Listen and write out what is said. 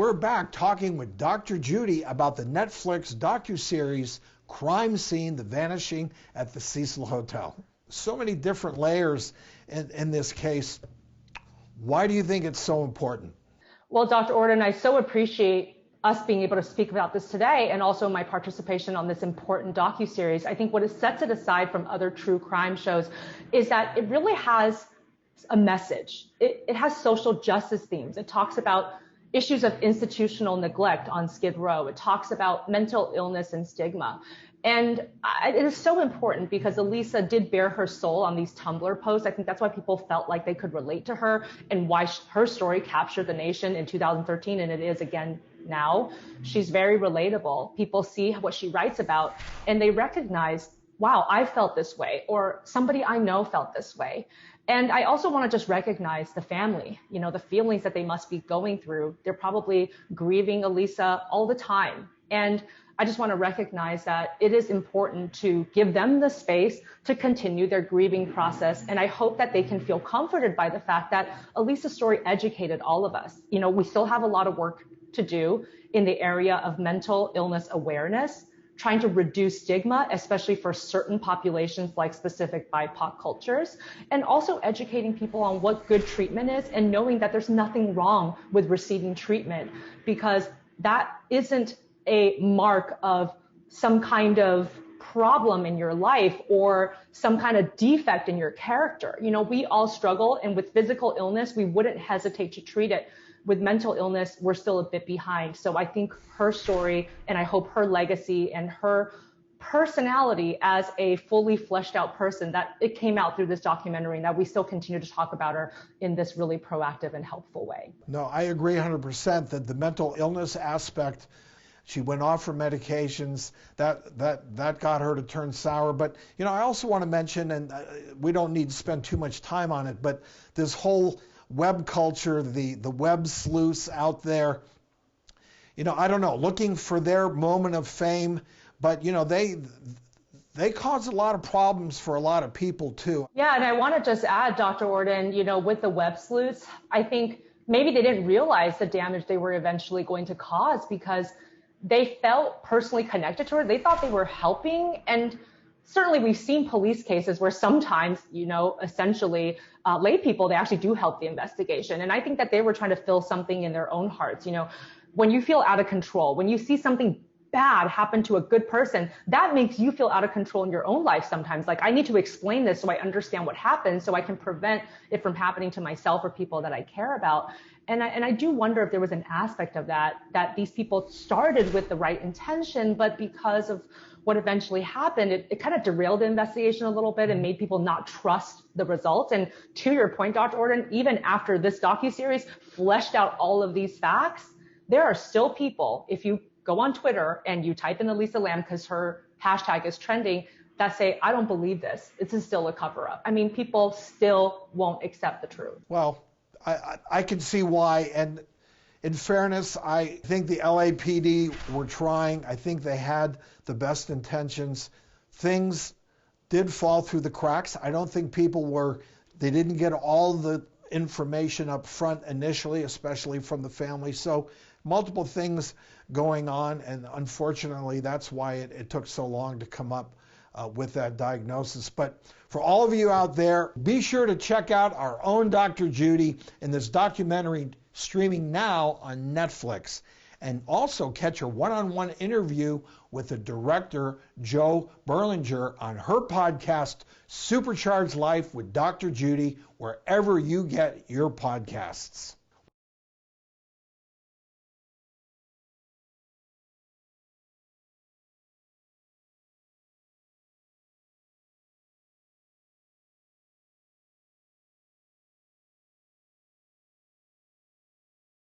We're back talking with Dr. Judy about the Netflix docuseries Crime Scene, The Vanishing at the Cecil Hotel. So many different layers in this case. Why do you think it's so important? Well, Dr. Ordon, I so appreciate us being able to speak about this today, and also my participation on this important docuseries. I think what it sets it aside from other true crime shows is that it really has a message. It has social justice themes. It talks about issues of institutional neglect on Skid Row. It talks about mental illness and stigma. And it is so important because Elisa did bare her soul on these Tumblr posts. I think that's why people felt like they could relate to her and why her story captured the nation in 2013, and it is again now. She's very relatable. People see what she writes about and they recognize, wow, I felt this way, or somebody I know felt this way. And I also want to just recognize the family, the feelings that they must be going through. They're probably grieving Elisa all the time. And I just want to recognize that it is important to give them the space to continue their grieving process. And I hope that they can feel comforted by the fact that Elisa's story educated all of us. We still have a lot of work to do in the area of mental illness awareness, trying to reduce stigma, especially for certain populations like specific BIPOC cultures, and also educating people on what good treatment is and knowing that there's nothing wrong with receiving treatment, because that isn't a mark of some kind of problem in your life or some kind of defect in your character. We all struggle, and with physical illness, we wouldn't hesitate to treat it. With mental illness, we're still a bit behind. So I think her story, and I hope her legacy and her personality as a fully fleshed out person, that it came out through this documentary, and that we still continue to talk about her in this really proactive and helpful way. No, I agree 100% that the mental illness aspect, she went off her medications, that got her to turn sour. But, I also want to mention, and we don't need to spend too much time on it, but this whole web culture, the web sleuths out there, I don't know, looking for their moment of fame, but they cause a lot of problems for a lot of people too. Yeah, and I want to just add, Dr. Orton, with the web sleuths, I think maybe they didn't realize the damage they were eventually going to cause because they felt personally connected to her. They thought they were helping, and certainly we've seen police cases where sometimes, essentially lay people, they actually do help the investigation. And I think that they were trying to fill something in their own hearts. When you feel out of control, when you see something bad happen to a good person, that makes you feel out of control in your own life sometimes. Like, I need to explain this so I understand what happened so I can prevent it from happening to myself or people that I care about. And I do wonder if there was an aspect of that these people started with the right intention, but because of what eventually happened, it kind of derailed the investigation a little bit and made people not trust the results. And to your point, Dr. Orton, even after this docuseries fleshed out all of these facts, there are still people, if you go on Twitter and you type in Elisa Lam because her hashtag is trending, that say, I don't believe this. This is still a cover-up. I mean, people still won't accept the truth. Well, I can see why. And in fairness, I think the LAPD were trying. I think they had the best intentions. Things did fall through the cracks. I don't think they didn't get all the information up front initially, especially from the family. So multiple things going on, and unfortunately, that's why it took so long to come up with that diagnosis. But for all of you out there, be sure to check out our own Dr. Judy in this documentary streaming now on Netflix. And also catch her one-on-one interview with the director, Jo Berlinger, on her podcast, Supercharged Life with Dr. Judy, wherever you get your podcasts.